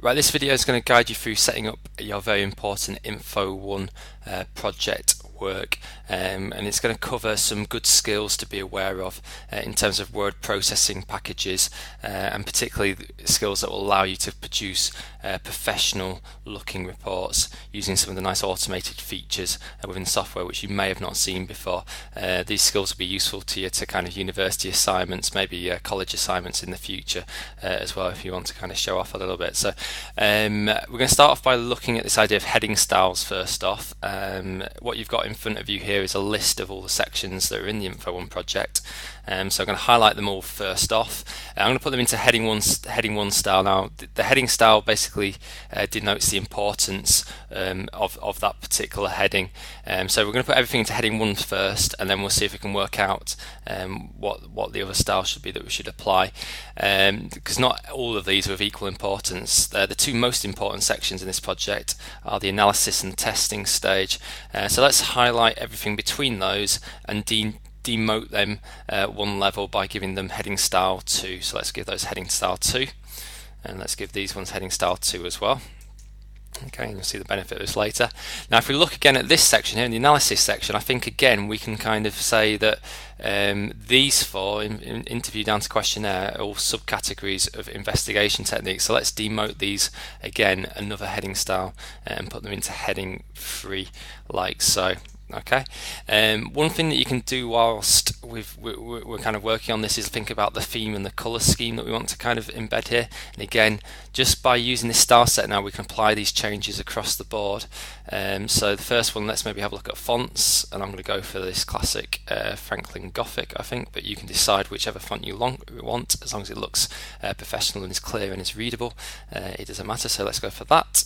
Right, this video is going to guide you through setting up your very important Info1 project work, and it's going to cover some good skills to be aware of in terms of word processing packages, and particularly skills that will allow you to produce professional looking reports using some of the nice automated features within software which you may have not seen before. These skills will be useful to you to kind of university assignments, maybe college assignments in the future as well, if you want to kind of show off a little bit. So we're going to start off by looking at this idea of heading styles first off. What you've got in front of you here is a list of all the sections that are in the Info1 project. So I'm going to highlight them all first off. I'm going to put them into heading one style. Now, the heading style basically denotes the importance of that particular heading. So we're going to put everything into heading 1 first, and then we'll see if we can work out what the other style should be that we should apply. Because not all of these are of equal importance. The two most important sections in this project are the analysis and testing stage. So let's highlight everything between those and demote them one level by giving them heading style 2. So let's give those heading style 2, and let's give these ones heading style 2 as well. Okay, and you'll see the benefit of this later. Now, if we look again at this section here, in the analysis section, I think again we can kind of say that these four, in interview down to questionnaire, are all subcategories of investigation techniques. So let's demote these again another heading style and put them into heading 3, like so. Okay. One thing that you can do whilst we're kind of working on this is think about the theme and the colour scheme that we want to kind of embed here. And again, just by using this style set now, we can apply these changes across the board. So the first one, let's maybe have a look at fonts, and I'm going to go for this classic Franklin Gothic, I think, but you can decide whichever font you want, as long as it looks professional and is clear and is readable. It doesn't matter, so let's go for that.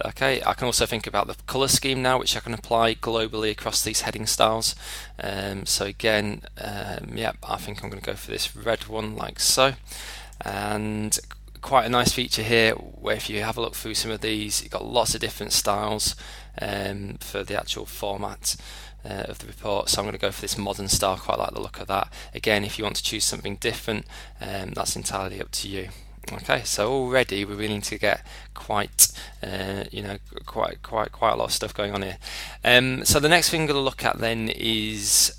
Okay, I can also think about the colour scheme now, which I can apply globally across these heading styles. So again, yeah, I think I'm going to go for this red one, like so. And quite a nice feature here, where if you have a look through some of these, you've got lots of different styles for the actual format of the report. So I'm going to go for this modern style. Quite like the look of that. Again, if you want to choose something different, that's entirely up to you. Okay, so already we're willing to get quite a lot of stuff going on here. So the next thing we're going to look at then is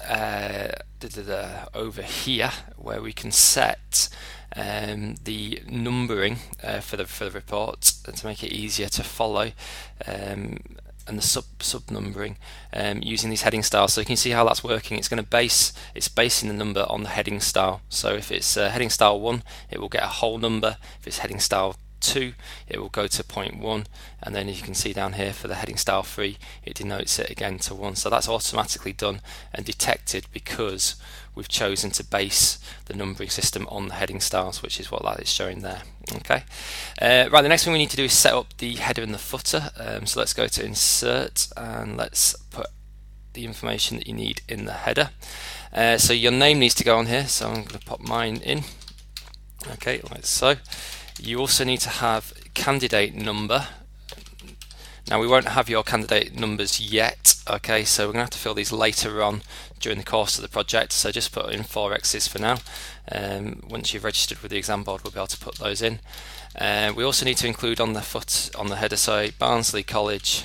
over here, where we can set the numbering for the report to make it easier to follow, and the sub numbering using these heading styles. So you can see how that's working. It's going to basing the number on the heading style. So if it's heading style 1, it will get a whole number. If it's heading style 2, it will go to 0.1, and then you can see down here for the heading style 3, it denotes it again to 1. So that's automatically done and detected because we've chosen to base the numbering system on the heading styles, which is what that is showing there. Okay, right, the next thing we need to do is set up the header and the footer. So let's go to insert, and let's put the information that you need in the header. So your name needs to go on here, so I'm going to pop mine in. Okay, like so. You also need to have candidate number. Now, we won't have your candidate numbers yet, okay, so we're going to have to fill these later on during the course of the project, so just put in 4 X's for now. Once you've registered with the exam board, we'll be able to put those in. We also need to include on the header, so Barnsley College,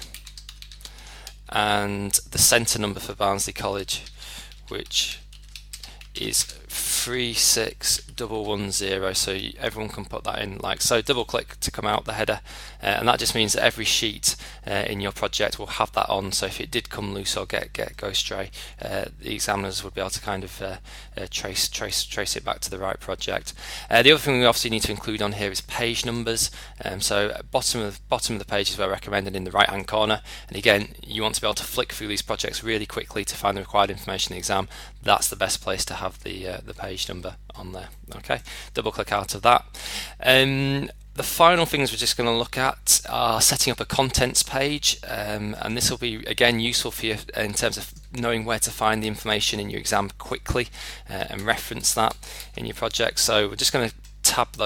and the centre number for Barnsley College, which is 36110, so everyone can put that in like so. Double click to come out the header, and that just means that every sheet in your project will have that on, so if it did come loose or go stray, the examiners would be able to kind of trace it back to the right project. The other thing we obviously need to include on here is page numbers. So bottom of the page is where recommended in the right hand corner, and again, you want to be able to flick through these projects really quickly to find the required information in the exam. That's the best place to have the page number on there. Okay, double click out of that. The final things we're just going to look at are setting up a contents page, and this will be again useful for you in terms of knowing where to find the information in your exam quickly and reference that in your project. So we're just going to tab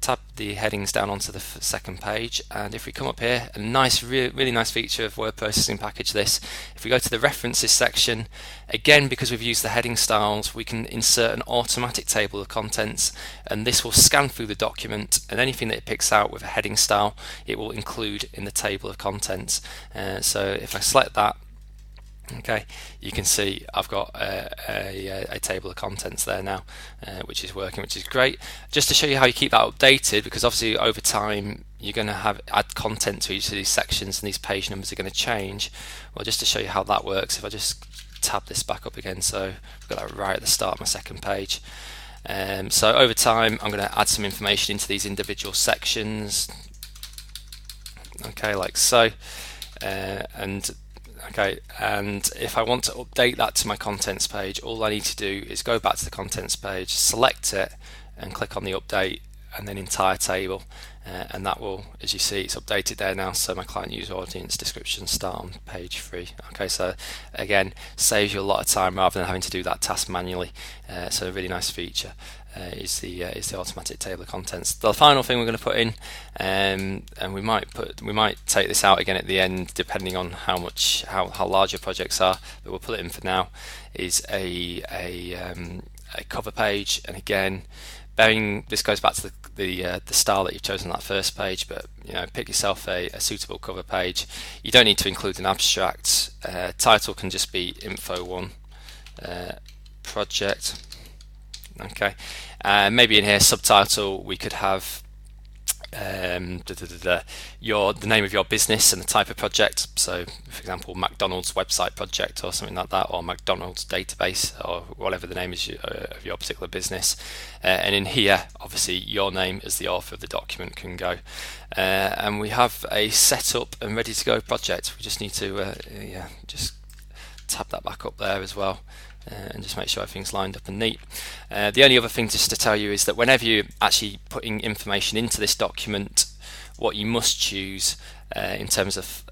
tab the headings down onto the second page, and if we come up here, a nice, really nice feature of word processing package this. If we go to the references section, again, because we've used the heading styles, we can insert an automatic table of contents, and this will scan through the document, and anything that it picks out with a heading style it will include in the table of contents. So if I select that, okay, you can see I've got a table of contents there now, which is working, which is great. Just to show you how you keep that updated, because obviously over time you're going to add content to each of these sections and these page numbers are going to change. Well, just to show you how that works, if I just tab this back up again, so I've got that right at the start of my second page. So over time I'm going to add some information into these individual sections, okay, like so, and if I want to update that to my contents page, all I need to do is go back to the contents page, select it and click on the update and then entire table, and that will, as you see, it's updated there now, so my client user audience description start on page 3. Okay, so again, saves you a lot of time rather than having to do that task manually, so a really nice feature. Is the automatic table of contents. The final thing we're going to put in, and we might take this out again at the end depending on how large your projects are, but we'll put it in for now, is a cover page. And again, this goes back to the style that you've chosen on that first page, but pick yourself a suitable cover page. You don't need to include an abstract. Title can just be Info1 project. Okay, maybe in here subtitle we could have the name of your business and the type of project. So, for example, McDonald's website project or something like that, or McDonald's database, or whatever the name is of your particular business. And in here, obviously, your name as the author of the document can go. And we have a set up and ready to go project. We just need to just tab that back up there as well. And just make sure everything's lined up and neat. The only other thing just to tell you is that whenever you're actually putting information into this document, what you must choose in terms of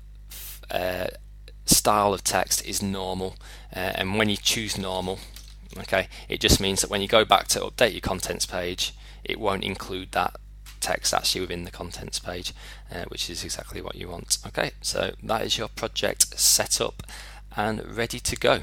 style of text is normal. And when you choose normal, okay, it just means that when you go back to update your contents page, it won't include that text actually within the contents page, which is exactly what you want. Okay, so that is your project set up and ready to go.